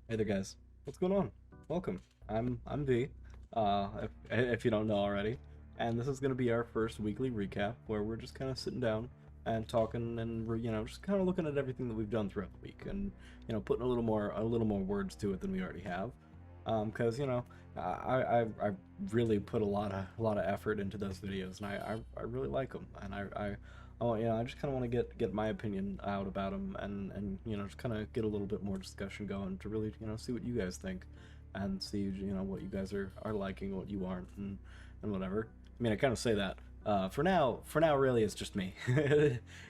Hey there, guys. What's going on? Welcome. I'm V. If you don't know already, and this is gonna be our first weekly recap where we're just kind of sitting down and talking, and we're just kind of looking at everything that we've done throughout the week, and putting a little more words to it than we already have. Because I really put a lot of effort into those videos, and I really like them, and I just kind of want to get my opinion out about them, and just kind of get a little bit more discussion going to really see what you guys think, and see what you guys are liking, what you aren't, and whatever. I mean, I kind of say that. For now, really, it's just me.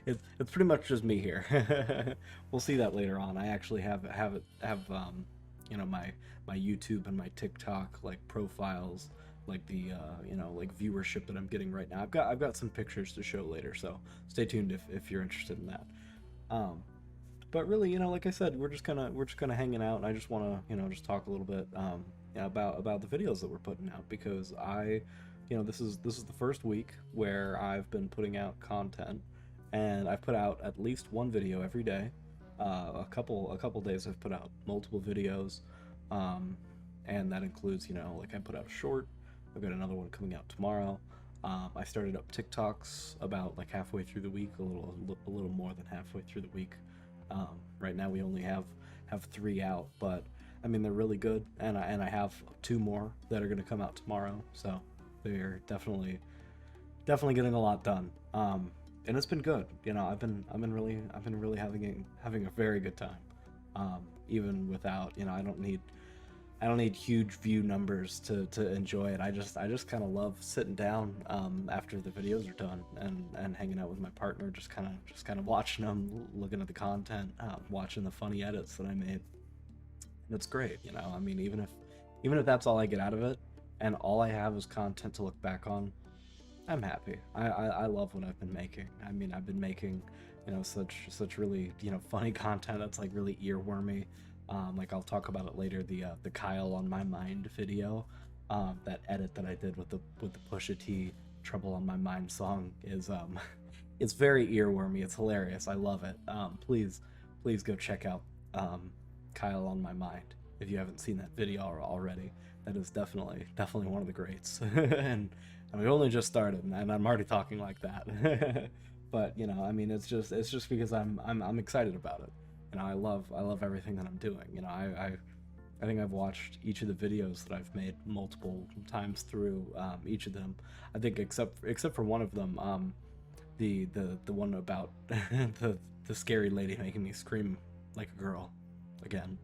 It's pretty much just me here. We'll see that later on. I actually have my YouTube and my TikTok like profiles, like the like viewership that I'm getting right now. I've got some pictures to show later, so stay tuned if you're interested in that. Um, but really, like I said, we're just kind of hanging out, and I just want to just talk a little bit about the videos that we're putting out, because this is the first week where I've been putting out content, and I've put out at least one video every day. A couple days I've put out multiple videos, um, and that includes like I put out a short. I've got another one coming out tomorrow. I started up TikToks about like halfway through the week, a little more than halfway through the week. Right now we only have three out, but I mean they're really good, and I have two more that are going to come out tomorrow. So they're definitely getting a lot done. And it's been good. I've been really having a very good time. Even without I don't need huge view numbers to enjoy it. I just kind of love sitting down after the videos are done, and hanging out with my partner, just kind of watching them, looking at the content, watching the funny edits that I made. And it's great. I mean, even if that's all I get out of it, and all I have is content to look back on, I'm happy. I love what I've been making. I mean, I've been making, such really, funny content that's like really earwormy. Like I'll talk about it later. The Kyle on My Mind video, that edit that I did with the Pusha T Trouble on My Mind song is it's very earwormy. It's hilarious. I love it. Please go check out Kyle on My Mind if you haven't seen that video already. That is definitely one of the greats. And we only just started, and I'm already talking like that. But I mean, it's just because I'm excited about it. I love everything that I'm doing. I think I've watched each of the videos that I've made multiple times through, each of them. I think except for one of them, the one about the scary lady making me scream like a girl again.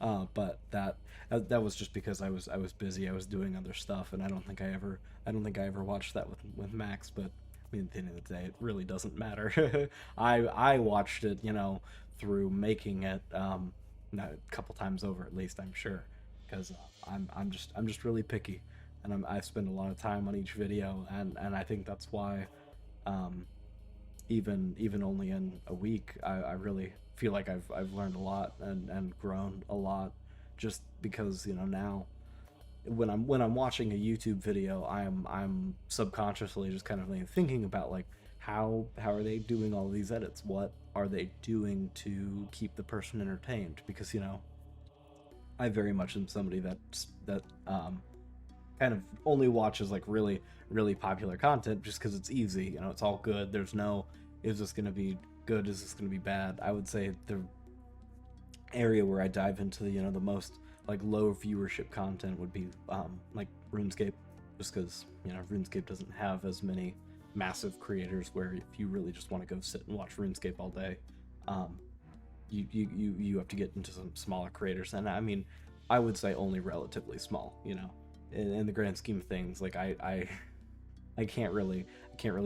But that was just because I was busy. I was doing other stuff, and I don't think I ever watched that with Max. But I mean, at the end of the day, it really doesn't matter. I watched it, through making it, a couple times over at least, I'm sure, because I'm just really picky, and I spend a lot of time on each video, and I think that's why, um, even only in a week, I really feel like I've learned a lot, and grown a lot, just because now when I'm watching a YouTube video, I'm subconsciously just kind of like thinking about like how are they doing all these edits? What are they doing to keep the person entertained? Because I very much am somebody that kind of only watches like really popular content just because it's easy. It's all good. There's no, is this gonna be good? Is this gonna be bad? I would say the area where I dive into the most like low viewership content would be like RuneScape, just because RuneScape doesn't have as many massive creators. Where if you really just want to go sit and watch RuneScape all day, um, you have to get into some smaller creators, and I mean, I would say only relatively small. In the grand scheme of things, like I can't really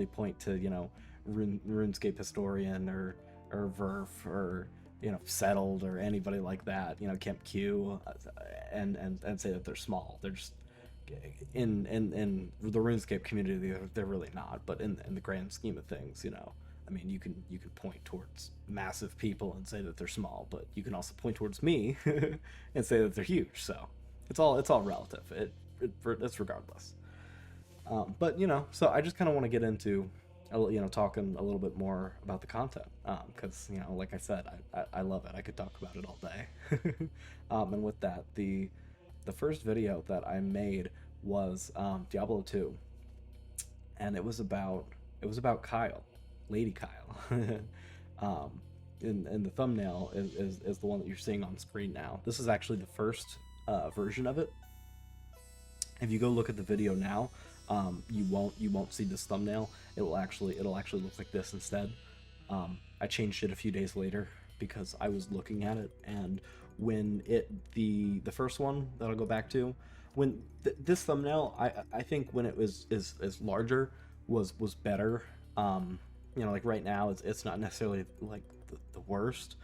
point to RuneScape historian or Verf or settled or anybody like that. Kemp Q, and say that they're small. They're just in the RuneScape community. They're really not. But in the grand scheme of things, I mean, you can point towards massive people and say that they're small, but you can also point towards me and say that they're huge. So it's all relative. It's regardless. But so I just kind of want to get into talking a little bit more about the content, because like I said, I love it. I could talk about it all day. And with that, the first video that I made was Diablo 2, and it was about Kyle, Lady Kyle. um, and the thumbnail is the one that you're seeing on screen now. This is actually the first version of it. If you go look at the video now, you won't see this thumbnail. It'll actually look like this instead. I changed it a few days later because I was looking at it, and when the first one that I'll go back to, when this thumbnail, I think when it was is larger was better. Like right now it's not necessarily like the worst,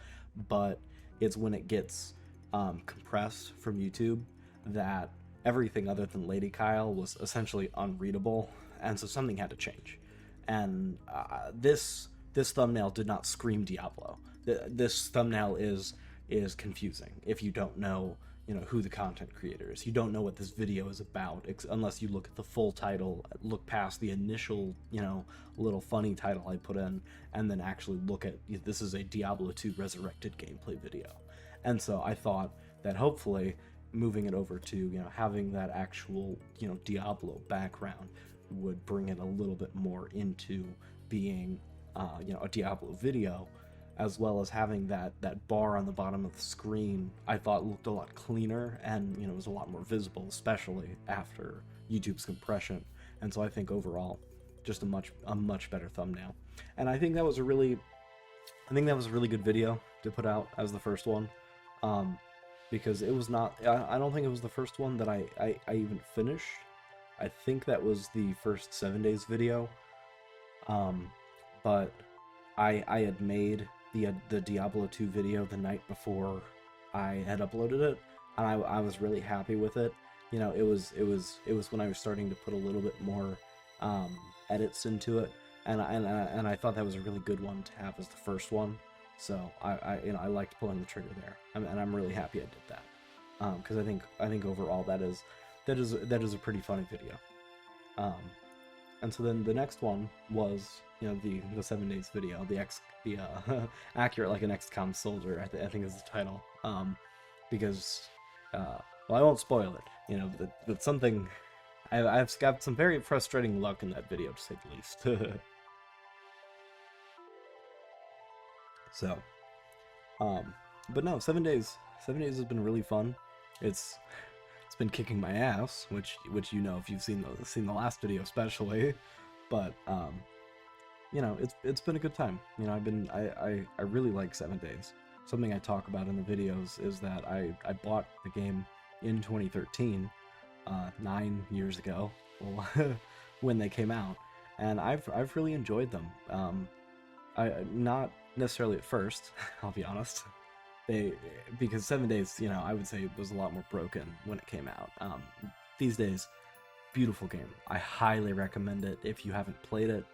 but it's when it gets compressed from YouTube that everything other than Lady Kyle was essentially unreadable, and so something had to change. And this thumbnail did not scream Diablo. This thumbnail is confusing if you don't know who the content creator is. You don't know what this video is about unless you look at the full title, look past the initial little funny title I put in, and then actually look at this is a Diablo 2 resurrected gameplay video. And so I thought that hopefully moving it over to having that actual Diablo background would bring it a little bit more into being a Diablo video, as well as having that bar on the bottom of the screen. I thought looked a lot cleaner, and it was a lot more visible, especially after YouTube's compression. And so I think overall just a much better thumbnail. And I think that was a really good video to put out as the first one, because it was not, I don't think it was the first one that I even finished. I think that was the first 7 days video, but I had made the Diablo 2 video the night before I had uploaded it, and I was really happy with it. It was when I was starting to put a little bit more edits into it, and I thought that was a really good one to have as the first one. So I liked pulling the trigger there, and I'm really happy I did that, because I think overall that is a pretty funny video. And so then the next one was the 7 days video, the accurate like an XCOM soldier, I think is the title, because well, I won't spoil it. That's something I've got some very frustrating luck in that video, to say the least. So, but no, 7 days has been really fun. It's been kicking my ass, which if you've seen the last video especially, but it's been a good time. I really like 7 days. Something I talk about in the videos is that I bought the game in 2013, 9 years ago, when they came out, and I've really enjoyed them. I not necessarily at first, I'll be honest. Because 7 days, I would say it was a lot more broken when it came out. These days, beautiful game. I highly recommend it if you haven't played it.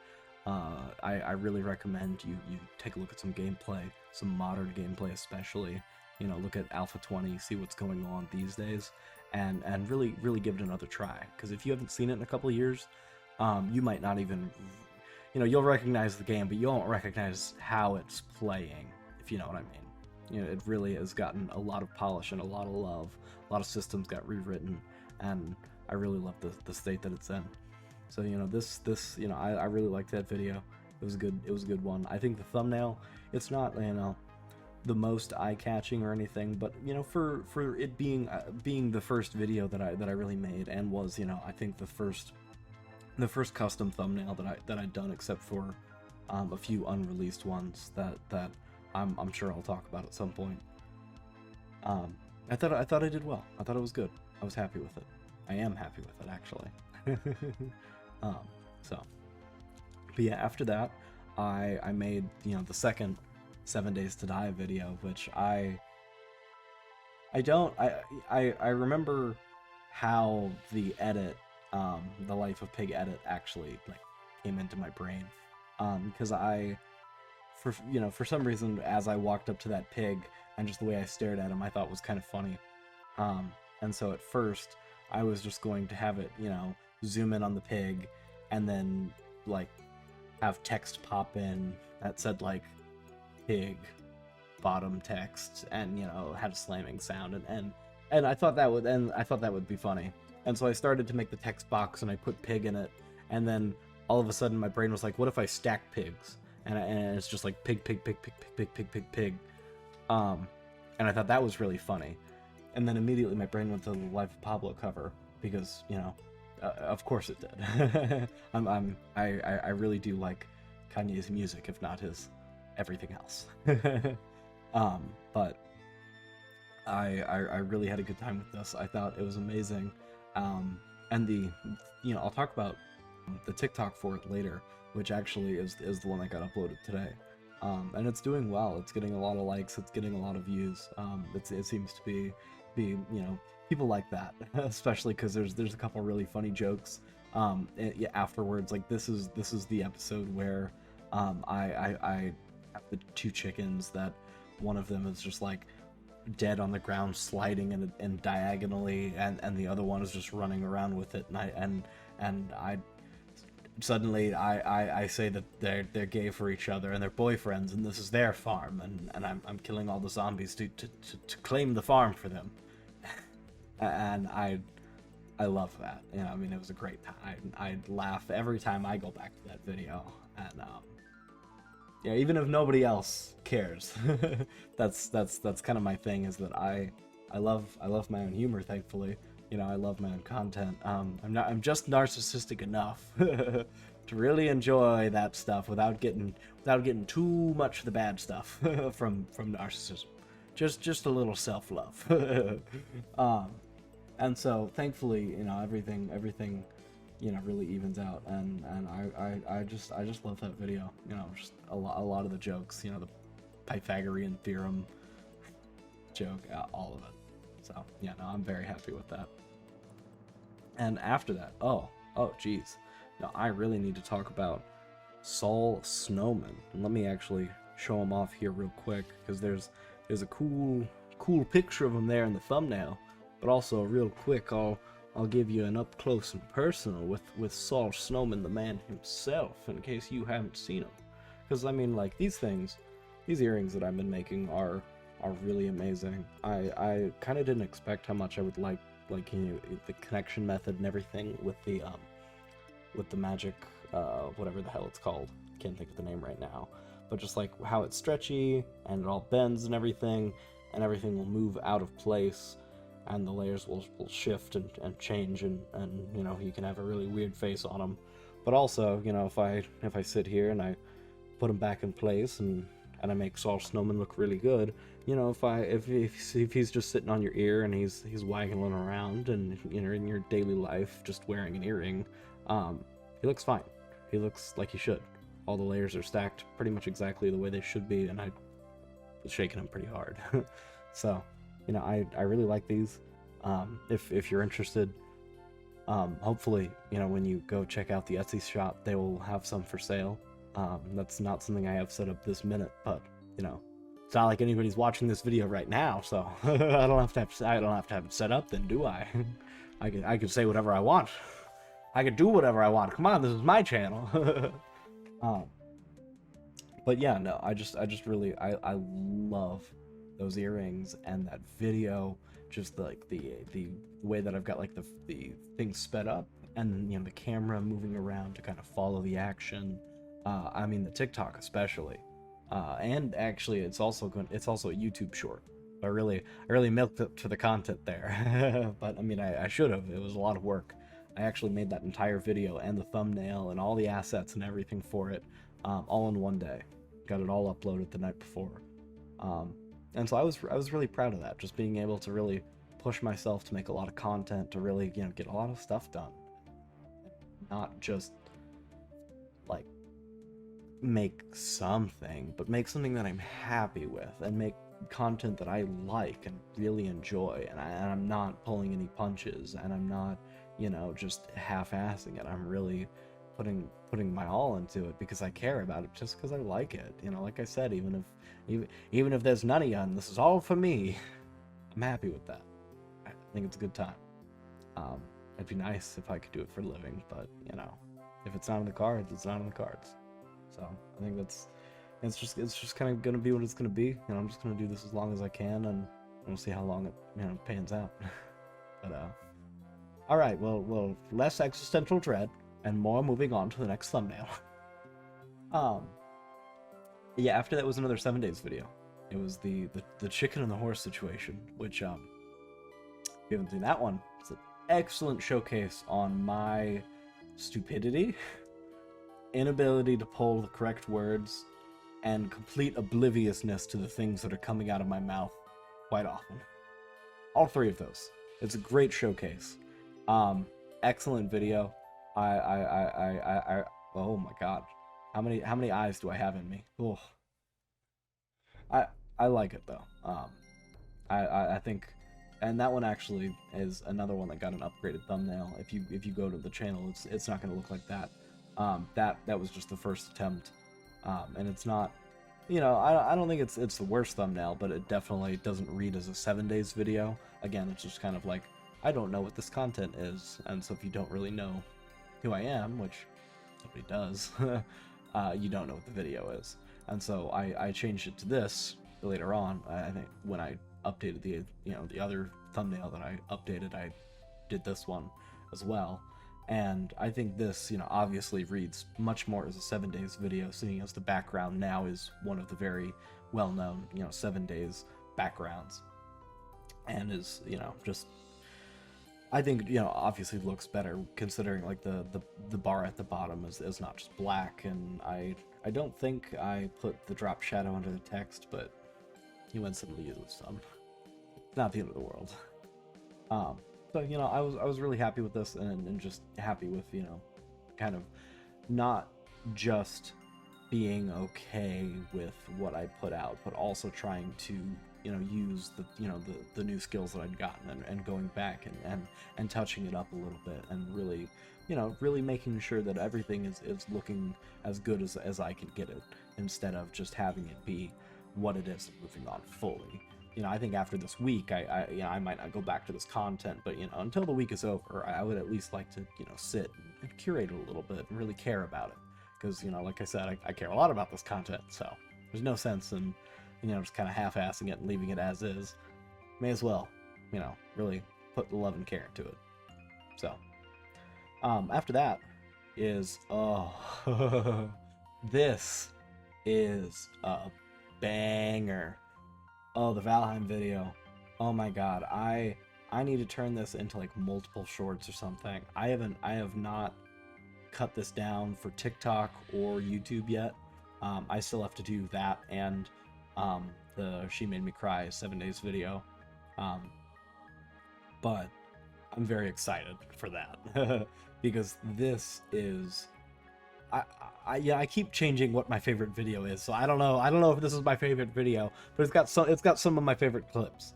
I really recommend you take a look at some gameplay, some modern gameplay especially. Look at Alpha 20, see what's going on these days, and really give it another try. Because if you haven't seen it in a couple of years, you might not even, you'll recognize the game, but you won't recognize how it's playing, if you know what I mean. It really has gotten a lot of polish and a lot of love. A lot of systems got rewritten, and I really love the state that it's in. So this I really liked that video. It was a good one. I think the thumbnail, it's not the most eye-catching or anything, but for it being the first video that I really made, and was I think the first custom thumbnail that I'd done, except for a few unreleased ones that I'm sure I'll talk about at some point. I thought I did well. I thought it was good. I was happy with it. I am happy with it, actually. But yeah, after that, I made the second 7 Days to Die video, which I remember how the edit, the Life of Pig edit actually came into my brain, because for some reason, as I walked up to that pig and just the way I stared at him, I thought was kind of funny. And so at first, I was just going to have it, zoom in on the pig, and then have text pop in that said like pig bottom text, and you know, had a slamming sound, and I thought that would be funny. And so I started to make the text box and I put pig in it, and then all of a sudden my brain was like, what if I stack pigs? And it's just like pig, pig, pig, pig, pig, pig, pig, pig, pig. And I thought that was really funny. And then immediately my brain went to the Life of Pablo cover, because, you know, of course it did. I really do like Kanye's music, if not his everything else. But I really had a good time with this. I thought it was amazing. And I'll talk about the TikTok for it later, which actually is the one that got uploaded today. And it's doing well. It's getting a lot of likes. It's getting a lot of views. It seems to be, you know, people like that, especially because there's a couple really funny jokes. Afterwards, like this is the episode where I have the two chickens that one of them is just like dead on the ground sliding and diagonally, and the other one is just running around with it, and I suddenly I say that they're gay for each other and they're boyfriends and this is their farm, and I'm killing all the zombies to claim the farm for them. And I love that. You know, I mean, it was a great time. I laugh every time I go back to that video, and yeah, even if nobody else cares. that's kind of my thing, is that I love my own humor, thankfully. You know, I love my own content. I'm just narcissistic enough to really enjoy that stuff without getting too much of the bad stuff from narcissism. Just a little self-love. And so thankfully, you know, everything, you know, really evens out, and I just love that video. You know, just a lot of the jokes, you know, the Pythagorean theorem joke, all of it. So yeah, no, I'm very happy with that. And after that, oh geez, now I really need to talk about Saul Snowman, and let me actually show him off here real quick, because there's a cool picture of him there in the thumbnail. But also, real quick, I'll give you an up close and personal with Saul Snowman, the man himself, in case you haven't seen him. Because I mean, like, these earrings that I've been making are really amazing. I kind of didn't expect how much I would like you know, the connection method and everything with the magic, whatever the hell it's called. Can't think of the name right now. But just like how it's stretchy and it all bends and everything will move out of place, and the layers will shift and change, and you know, you can have a really weird face on them. But also, you know, if I sit here and I put them back in place and I make Saul Snowman look really good, you know, if he's just sitting on your ear and he's waggling around, and you know, in your daily life just wearing an earring, he looks fine. He looks like he should. All the layers are stacked pretty much exactly the way they should be, and I was shaking them pretty hard. So, you know, I really like these. If you're interested, hopefully, you know, when you go check out the Etsy shop, they will have some for sale. That's not something I have set up this minute, but you know, it's not like anybody's watching this video right now, so I don't have to have it set up, then, do I? I could say whatever I want. I could do whatever I want. Come on, this is my channel. But yeah, no, I just really I love those earrings and that video, just like the way that I've got like the things sped up, and you know, the camera moving around to kind of follow the action. I mean, the TikTok especially, and actually it's also a YouTube short. I really milked it to the content there. But I mean, I should have. It was a lot of work. I actually made that entire video and the thumbnail and all the assets and everything for it, all in one day. Got it all uploaded the night before. And so I was really proud of that, just being able to really push myself to make a lot of content, to really, you know, get a lot of stuff done, not just like make something, but make something that I'm happy with, and make content that I like and really enjoy, and I'm not pulling any punches, and I'm not, you know, just half-assing it. I'm really putting my all into it because I care about it, just because I like it. You know, like I said, even if there's none of you and this is all for me, I'm happy with that. I think it's a good time. It'd be nice if I could do it for a living, but you know, if it's not in the cards, it's not in the cards. So I think it's just kind of gonna be what it's gonna be. I'm just gonna do this as long as I can, and we'll see how long it pans out. But all right, well, less existential dread and more moving on to the next thumbnail. um, yeah, after that was another 7 days video. It was the chicken and the horse situation, which if you haven't seen that one, it's an excellent showcase on my stupidity, inability to pull the correct words, and complete obliviousness to the things that are coming out of my mouth quite often. All three of those. It's a great showcase. Excellent video. Oh my god. How many eyes do I have in me? Oh. I like it though. I think, and that one actually is another one that got an upgraded thumbnail. If you go to the channel, it's not gonna look like that. That was just the first attempt. And it's not, I don't think it's the worst thumbnail, but it definitely doesn't read as a 7 days video. Again, it's just kind of like, I don't know what this content is, and so if you don't really know who I am, which nobody does, you don't know what the video is. And so I changed it to this later on. I think when I updated the other thumbnail that I updated, I did this one as well. And I think this, obviously reads much more as a 7 days video, seeing as the background now is one of the very well-known, 7 days backgrounds. And is, just, I think, obviously looks better considering like the bar at the bottom is not just black. And I don't think I put the drop shadow under the text, but you instantly use some. It's not the end of the world. So, I was really happy with this, and just happy with, kind of not just being okay with what I put out, but also trying to, use the new skills that I'd gotten and going back and touching it up a little bit, and really, really making sure that everything is looking as good as I can get it, instead of just having it be what it is and moving on fully. I think after this week, I might not go back to this content, but, until the week is over, I would at least like to, sit and curate it a little bit and really care about it. Because, like I said, I care a lot about this content, so there's no sense in, just kind of half-assing it and leaving it as is. May as well, really put the love and care into it. So, after that is, this is a banger. Oh, the Valheim video. Oh my god, I need to turn this into like multiple shorts or something. I have not cut this down for TikTok or YouTube yet. I still have to do that and the She Made Me Cry 7 days video. But I'm very excited for that because this is, I keep changing what my favorite video is, so I don't know if this is my favorite video, but it's got some of my favorite clips.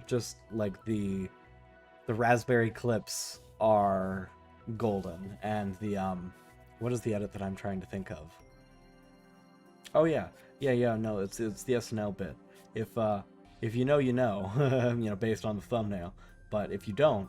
Just like the raspberry clips are golden, and the what is the edit that I'm trying to think of? Oh yeah, no, it's the SNL bit. If you know, based on the thumbnail, but if you don't,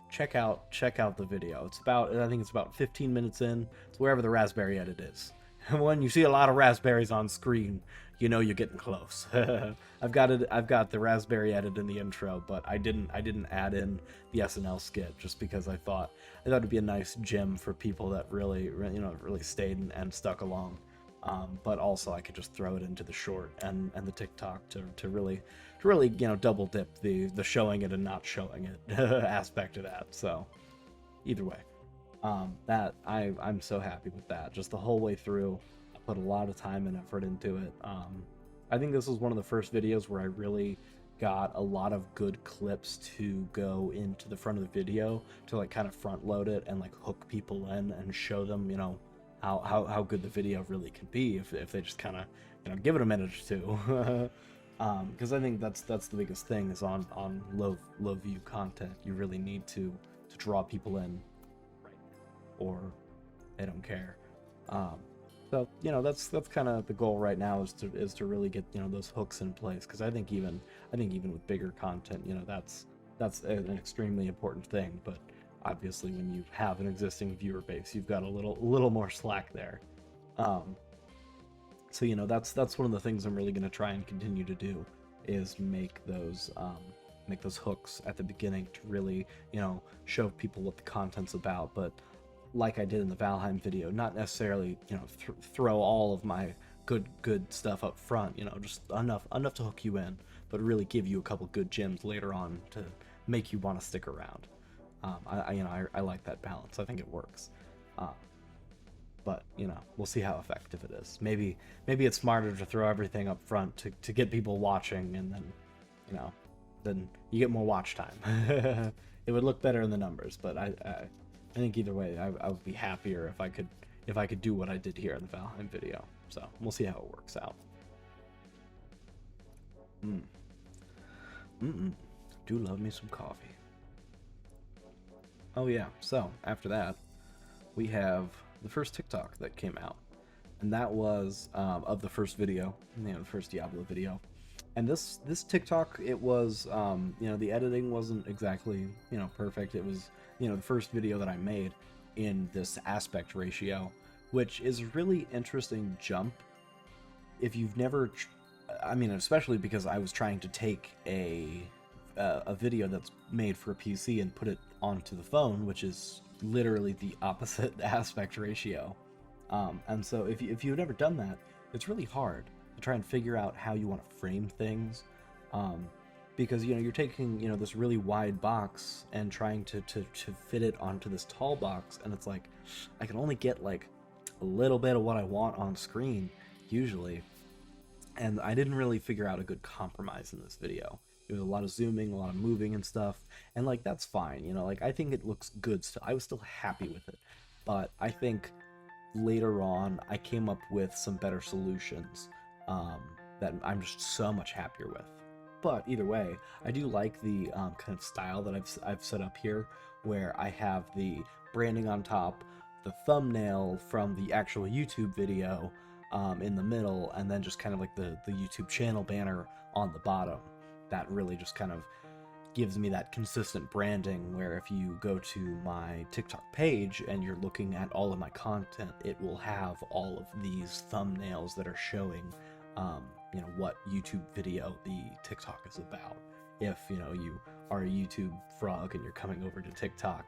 check out the video. I think it's about 15 minutes in. It's wherever the raspberry edit is. When you see a lot of raspberries on screen, you're getting close. I've got the raspberry edit in the intro, but I didn't add in the SNL skit just because I thought it'd be a nice gem for people that really stayed and stuck along. But also I could just throw it into the short and the TikTok to really double dip the showing it and not showing it aspect of that. So either way, that I'm so happy with that. Just the whole way through, I put a lot of time and effort into it. I think this was one of the first videos where I really got a lot of good clips to go into the front of the video to like kind of front load it and like hook people in and show them, how good the video really can be if they just kind of give it a minute or two. Because I think that's the biggest thing is on low view content. You really need to draw people in, right? Or they don't care. So that's kind of the goal right now is to really get those hooks in place, because I think even with bigger content, that's an extremely important thing. But obviously when you have an existing viewer base, you've got a little more slack there. Um, so you know, that's one of the things I'm really going to try and continue to do, is make those hooks at the beginning to really, you know, show people what the content's about. But like I did in the Valheim video, not necessarily, you know, throw all of my good stuff up front, you know, just enough to hook you in, but really give you a couple good gems later on to make you want to stick around. I like that balance. I think it works. Um, but you know, we'll see how effective it is. Maybe it's smarter to throw everything up front to get people watching, and then, you know, then you get more watch time. It would look better in the numbers, but I think either way, I would be happier if I could do what I did here in the Valheim video. So we'll see how it works out. Do love me some coffee. Oh yeah, so after that, we have the first TikTok that came out, and that was of the first video, you know, the first Diablo video. And this TikTok, it was, you know, the editing wasn't exactly, you know, perfect. It was, you know, the first video that I made in this aspect ratio, which is a really interesting jump if you've never, I mean, especially because I was trying to take a video that's made for a PC and put it onto the phone, which is literally the opposite aspect ratio. And so if you've never done that, it's really hard to try and figure out how you want to frame things, because, you know, you're taking, you know, this really wide box and trying to fit it onto this tall box, and it's like, I can only get like a little bit of what I want on screen usually, and I didn't really figure out a good compromise in this video. There was a lot of zooming, a lot of moving and stuff, and like, that's fine, you know, like, I think it looks good still. I was still happy with it, but I think later on I came up with some better solutions that I'm just so much happier with. But either way, I do like the kind of style that I've set up here, where I have the branding on top, the thumbnail from the actual YouTube video in the middle, and then just kind of like the YouTube channel banner on the bottom. That really just kind of gives me that consistent branding, where if you go to my TikTok page and you're looking at all of my content, it will have all of these thumbnails that are showing, you know, what YouTube video the TikTok is about. If, you know, you are a YouTube frog and you're coming over to TikTok,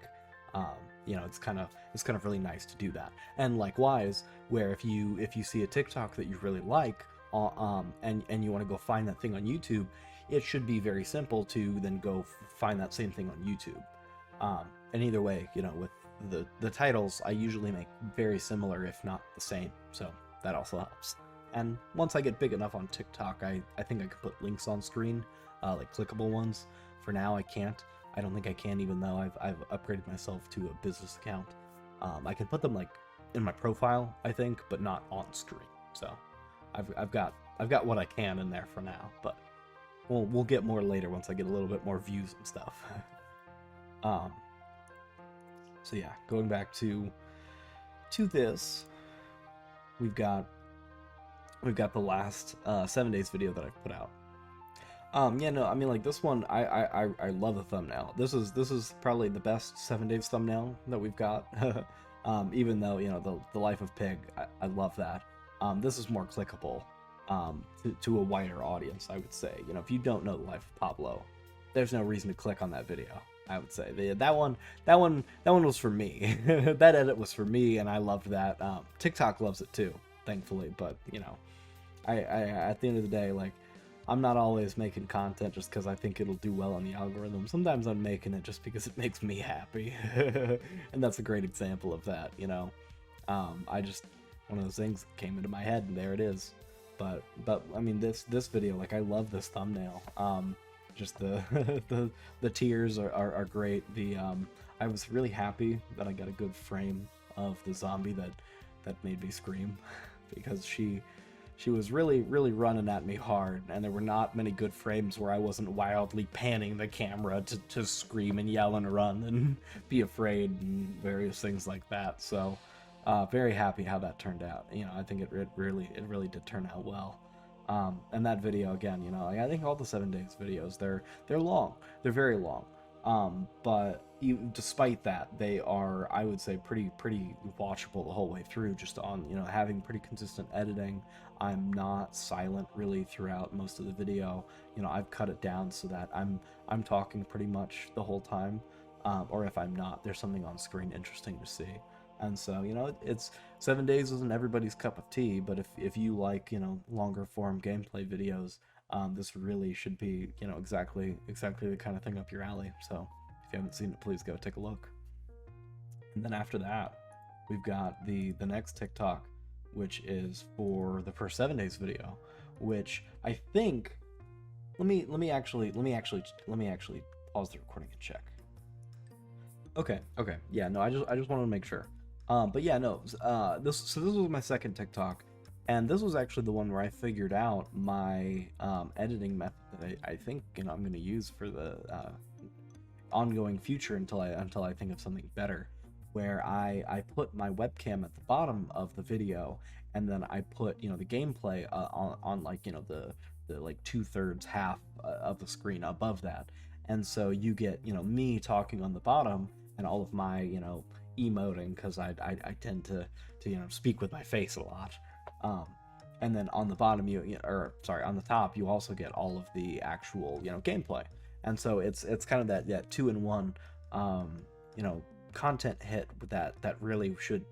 you know, it's kind of really nice to do that. And likewise, where if you see a TikTok that you really like, and you want to go find that thing on YouTube, it should be very simple to then go find that same thing on YouTube. And either way, you know, with the titles, I usually make very similar, if not the same, so that also helps. And once I get big enough on TikTok, I think I could put links on screen, like clickable ones. For now, I can't. I don't think I can, even though I've upgraded myself to a business account. I can put them like in my profile, I think, but not on screen. So I've got what I can in there for now, but we'll get more later once I get a little bit more views and stuff. So yeah, going back to this, we've got the last 7 days video that I've put out. Yeah, no, I mean, like, this one, I love the thumbnail. This is probably the best 7 days thumbnail that we've got. Even though, you know, the Life of Pig, I love that. This is more clickable to a wider audience, I would say. You know, if you don't know the Life of Pablo, there's no reason to click on that video, I would say. That one was for me. That edit was for me, and I loved that. TikTok loves it too, thankfully. But, you know, I at the end of the day, like, I'm not always making content just because I think it'll do well on the algorithm. Sometimes I'm making it just because it makes me happy. And that's a great example of that, you know. I just, one of those things came into my head, and there it is. But I mean, this video, like, I love this thumbnail. Just the tears are great. I was really happy that I got a good frame of the zombie that made me scream, because she was really running at me hard, and there were not many good frames where I wasn't wildly panning the camera to scream and yell and run and be afraid and various things like that. So very happy how that turned out. You know, I think it really did turn out well. And that video, again, you know, like, I think all the 7 days videos, they're long. They're very long. But despite that, they are, I would say, pretty watchable the whole way through. Just on, having pretty consistent editing. I'm not silent really throughout most of the video. I've cut it down so that I'm talking pretty much the whole time. Or if I'm not, there's something on screen interesting to see. And so, it's 7 days isn't everybody's cup of tea, but if you like, longer form gameplay videos, this really should be, exactly the kind of thing up your alley. So if you haven't seen it, please go take a look. And then after that, we've got the next TikTok, which is for the first 7 days video, which I think. Let me actually pause the recording and check. Okay, yeah, no, I just wanted to make sure. But yeah, no, this was my second TikTok, and this was actually the one where I figured out my editing method that I think I'm gonna use for the ongoing future until I think of something better, where I put my webcam at the bottom of the video, and then I put the gameplay on like the like 2/3 half of the screen above that, and so you get me talking on the bottom and all of my emoting, because I tend to speak with my face a lot. And then on the bottom on the top you also get all of the actual gameplay, and so it's kind of that 2-in-1 content hit that really should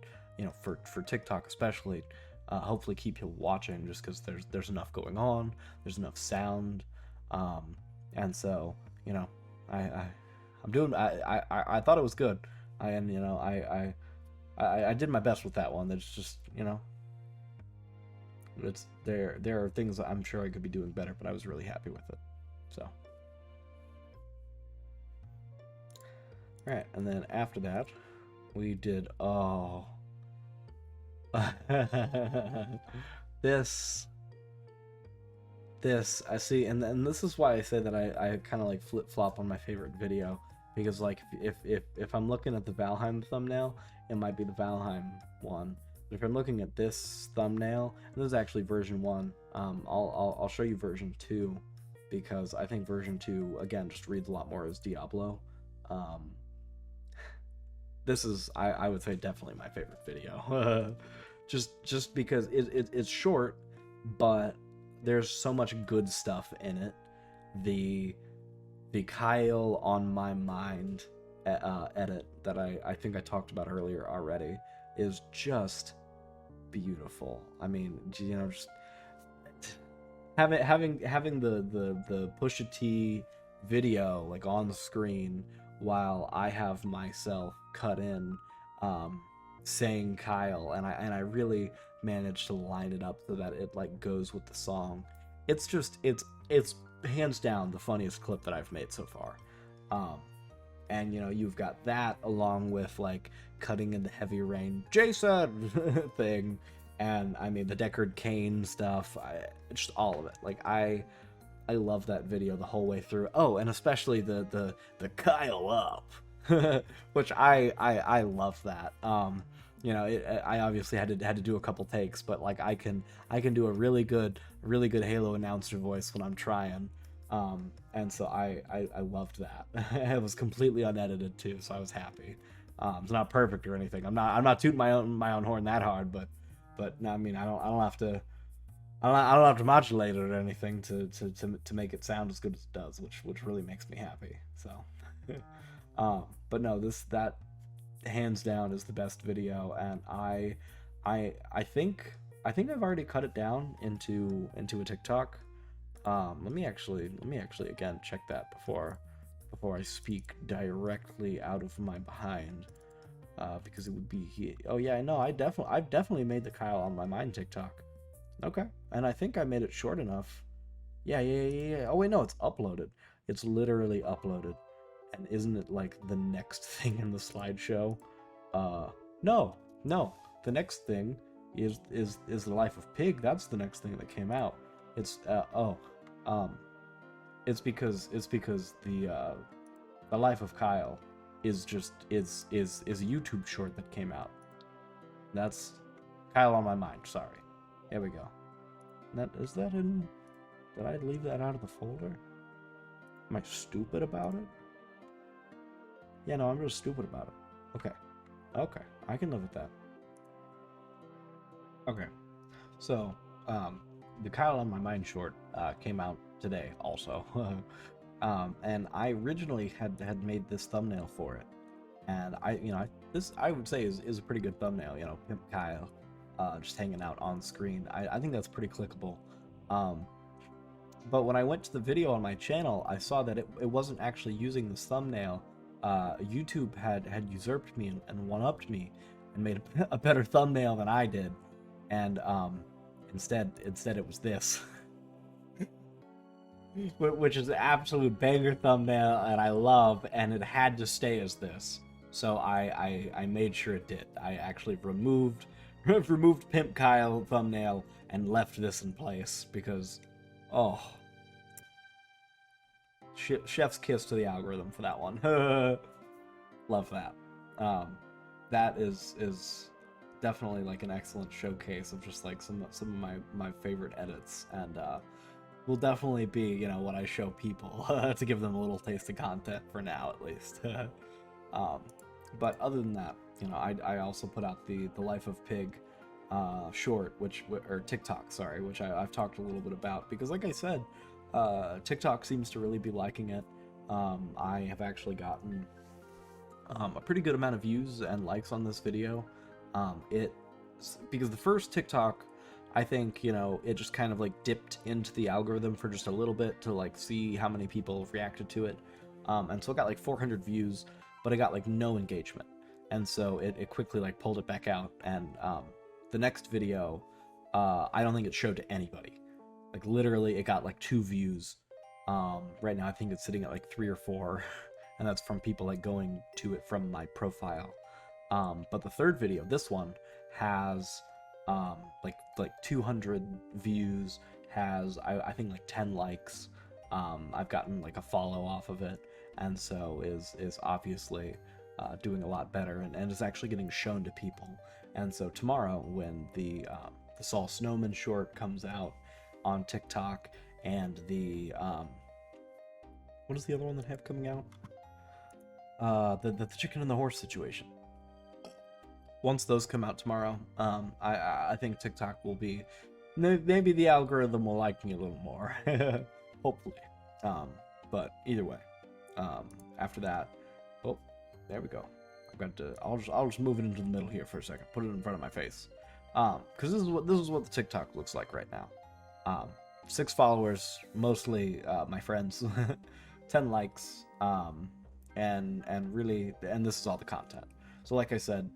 for TikTok especially hopefully keep you watching, just because there's enough going on, there's enough sound, and so I'm doing. I thought it was good. I did my best with that one. There's just it's there are things I'm sure I could be doing better, but I was really happy with it. So, all right, and then after that, we did this I see, and this is why I say that I kind of like flip flop on my favorite video, because like if I'm looking at the Valheim thumbnail, it might be the Valheim one. But if I'm looking at this thumbnail, and this is actually version 1, I'll show you version 2, because I think version 2 again just reads a lot more as Diablo. This is I would say definitely my favorite video, just because it's short, but there's so much good stuff in it. The Kyle on my mind edit that I think I talked about earlier already is just beautiful. I mean, just having the Pusha T video like on the screen while I have myself cut in saying Kyle, and I really managed to line it up so that it like goes with the song. It's hands down the funniest clip that I've made so far. And you've got that along with like cutting in the Heavy Rain Jason thing, and I mean the Deckard Cain stuff, just all of it. Like I love that video the whole way through. Oh, and especially the Kyle up, which I love that. I obviously had to do a couple takes, but like I can do a really good Halo announcer voice when I'm trying. And so I loved that. It was completely unedited too, so I was happy. It's not perfect or anything. I'm not tooting my own horn that hard, but no, I mean I don't have to modulate it or anything to make it sound as good as it does, which really makes me happy. So, but no, that hands down is the best video, and I think I've already cut it down into a TikTok. Let me actually again check that before I speak directly out of my behind, because it would be oh yeah, no, I've definitely made the Kyle on my mind TikTok. Okay, and I think I made it short enough. Yeah. Oh wait, no, it's uploaded. It's literally uploaded. And isn't it like the next thing in the slideshow? No. The next thing is the Life of Pig. That's the next thing that came out. It's it's because the Life of Kyle is a YouTube short that came out. That's Kyle on my mind. Sorry. Here we go. Is that in? Did I leave that out of the folder? Am I stupid about it? Yeah, no, I'm just stupid about it. Okay. Okay. I can live with that. Okay. So, the Kyle on My Mind short came out today also. And I originally had made this thumbnail for it. And this I would say is a pretty good thumbnail, Pimp Kyle just hanging out on screen. I think that's pretty clickable. But when I went to the video on my channel, I saw that it wasn't actually using this thumbnail. YouTube had usurped me and one-upped me and made a better thumbnail than I did. And instead it was this. Which is an absolute banger thumbnail, and I love, and it had to stay as this. So I made sure it did. I actually removed Pimp Kyle thumbnail and left this in place because, oh, chef's kiss to the algorithm for that one. Love that. That is definitely like an excellent showcase of just like some of my favorite edits, and will definitely be what I show people to give them a little taste of content for now at least. But other than that, I also put out the Life of Pig short, or TikTok, sorry, which I've talked a little bit about because, like I said, TikTok seems to really be liking it. I have actually gotten a pretty good amount of views and likes on this video. Because the first TikTok, I think, it just kind of like dipped into the algorithm for just a little bit to like see how many people reacted to it. And so it got like 400 views, but it got like no engagement. And so it quickly like pulled it back out. And the next video, I don't think it showed to anybody. Like literally it got like 2 views. Right now I think it's sitting at like 3 or 4. And that's from people like going to it from my profile. But the third video, this one, has like 200 views, has I think like 10 likes. I've gotten like a follow off of it, and so is obviously doing a lot better, and is actually getting shown to people. And so tomorrow, when the Saul Snowman short comes out on TikTok, and the what is the other one that I have coming out? The chicken and the horse situation. Once those come out tomorrow, I think TikTok will be, maybe the algorithm will like me a little more, hopefully. But either way, after that, oh, there we go. I've got to. I'll just move it into the middle here for a second. Put it in front of my face, because this is what the TikTok looks like right now. 6 followers, mostly my friends, 10 likes, and this is all the content. So like I said,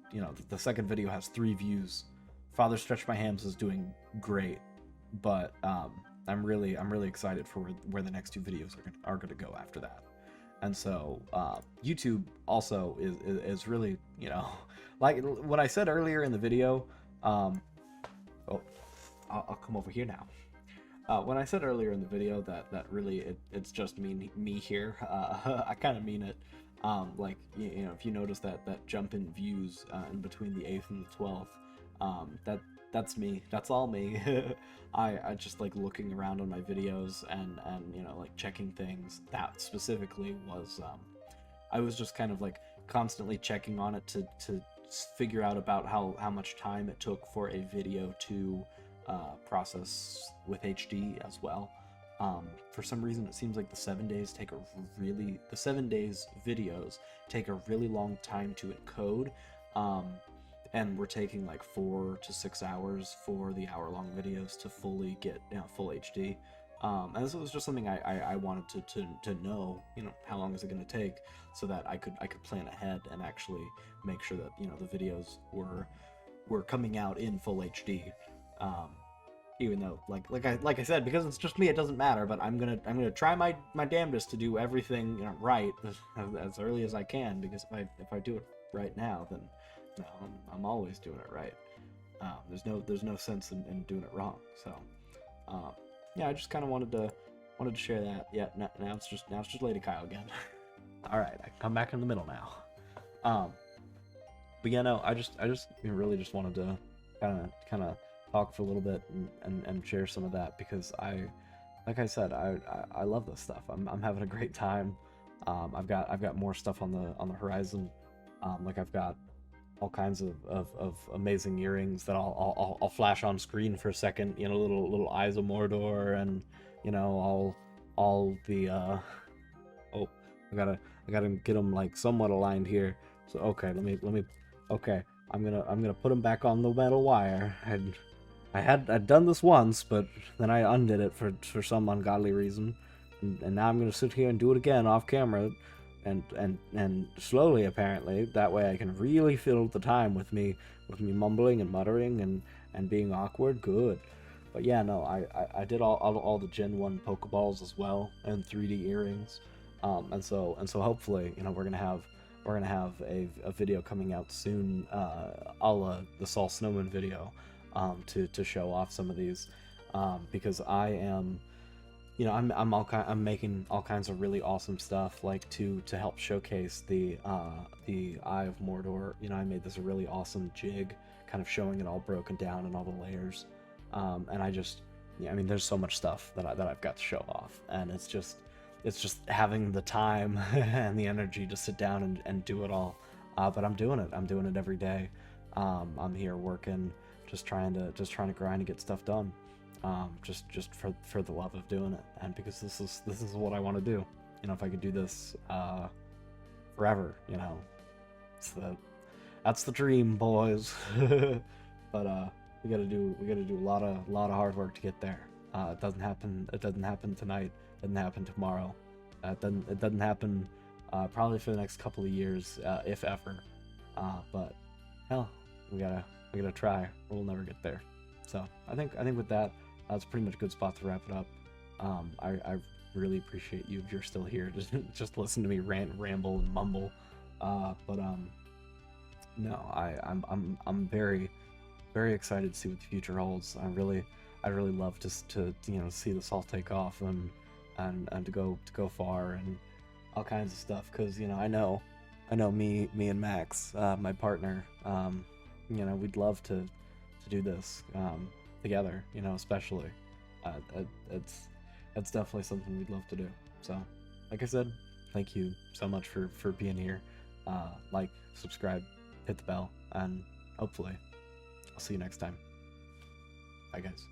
the second video has 3 views. Father Stretch My Hams is doing great, but I'm really excited for where the next 2 videos are gonna go after that. And so YouTube also is really, like what I said earlier in the video. Oh, I'll come over here now. When I said earlier in the video that really it's just me here, I kind of mean it. Like, if you notice that jump in views in between the 8th and the 12th, that's me. That's all me. I just like looking around on my videos and like checking things. That specifically was I was just kind of like constantly checking on it to figure out about how much time it took for a video to process with HD as well. For some reason, it seems like the 7 days videos take a really long time to encode, and we're taking like 4 to 6 hours for the hour-long videos to fully get full HD. And this was just something I wanted to know, how long is it going to take, so that I could plan ahead and actually make sure that the videos were coming out in full HD. Even though, like I said, because it's just me, it doesn't matter. But I'm gonna try my damnedest to do everything right as early as I can. Because if I do it right now, then I'm always doing it right. There's no sense in doing it wrong. So yeah, I just kind of wanted to share that. Yeah, now it's just Lady Kyle again. All right, I come back in the middle now. But yeah, no, I just really just wanted to kind of talk for a little bit and share some of that, because like I said, I love this stuff. I'm having a great time. I've got more stuff on the horizon. Like I've got all kinds of amazing earrings that I'll flash on screen for a second. You know, little eyes of Mordor, and you know all the oh, I gotta get them like somewhat aligned here. So okay, let me okay. I'm gonna put them back on the metal wire. I'd done this once, but then I undid it for some ungodly reason, and now I'm gonna sit here and do it again off camera, and slowly apparently. That way I can really fill the time with me mumbling and muttering and being awkward. Good. But yeah, no, I did all the Gen 1 Pokeballs as well, and 3D earrings, and so hopefully, you know, we're gonna have a video coming out soon, a la the Saul Snowman video, to show off some of these, because I am, you know, I'm making all kinds of really awesome stuff, like to help showcase the Eye of Mordor. You know, I made this really awesome jig, kind of showing it all broken down and all the layers, and yeah, I mean, there's so much stuff that I've got to show off, and it's just having the time and the energy to sit down and do it all. But I'm doing it every day. I'm here working, just trying to grind and get stuff done. Just for the love of doing it, and because this is what I want to do. You know, if I could do this forever, you know, that's the dream, boys. But we gotta do a lot of hard work to get there. It doesn't happen tonight. It doesn't happen tomorrow. It doesn't happen probably for the next couple of years, if ever. But hell, we gotta try, or we'll never get there. So I think with that, that's pretty much a good spot to wrap it up. I really appreciate you if you're still here, just listen to me rant, ramble, and mumble. But no, I'm very excited to see what the future holds. I'd really love to you know, see this all take off and to go far and all kinds of stuff. Because you know, I know me and Max, my partner, you know, we'd love to do this together. You know, especially it's definitely something we'd love to do. So, like I said, thank you so much for being here. Like, subscribe, hit the bell, and hopefully I'll see you next time. Bye, guys.